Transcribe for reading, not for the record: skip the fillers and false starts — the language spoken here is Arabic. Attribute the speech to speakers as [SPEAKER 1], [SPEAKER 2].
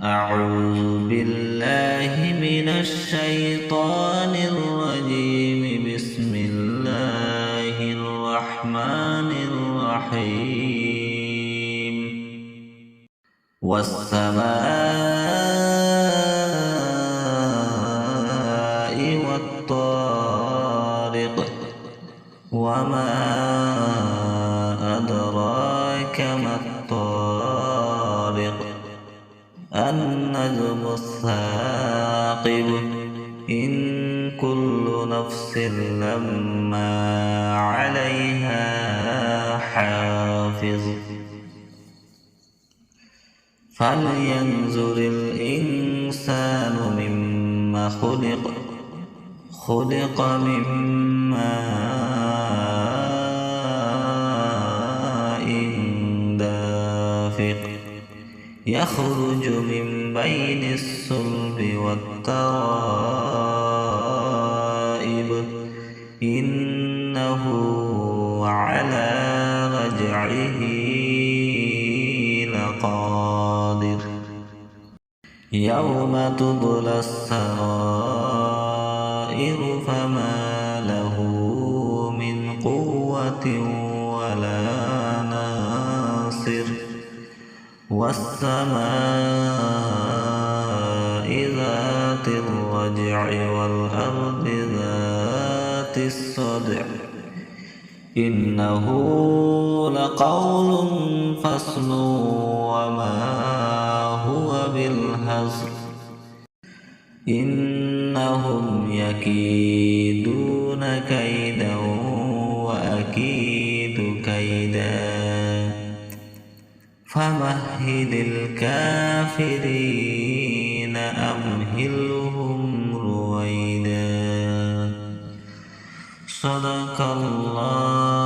[SPEAKER 1] أعوذ بالله من الشيطان الرجيم. بسم الله الرحمن الرحيم. والسماء والطارق، وما أدراك ما الطارق. النجم الثاقب. إن كل نفس لما عليها حافظ. فلينظر الإنسان مما خلق. خلق من ماء دافق، يخرج من بين الصلب والترائب. إنه على رجعه لقادر. يوم تبلى السرائر فما له من قوة ولا ناصر. والسماء ذات الرجع والأرض ذات الصدع. إنه لقول فصل وما هو بالهزل. إنهم يكيدون كيدا وأكيد كيدا. فمهل الكافرين أمهلهم رويدا. صدق الله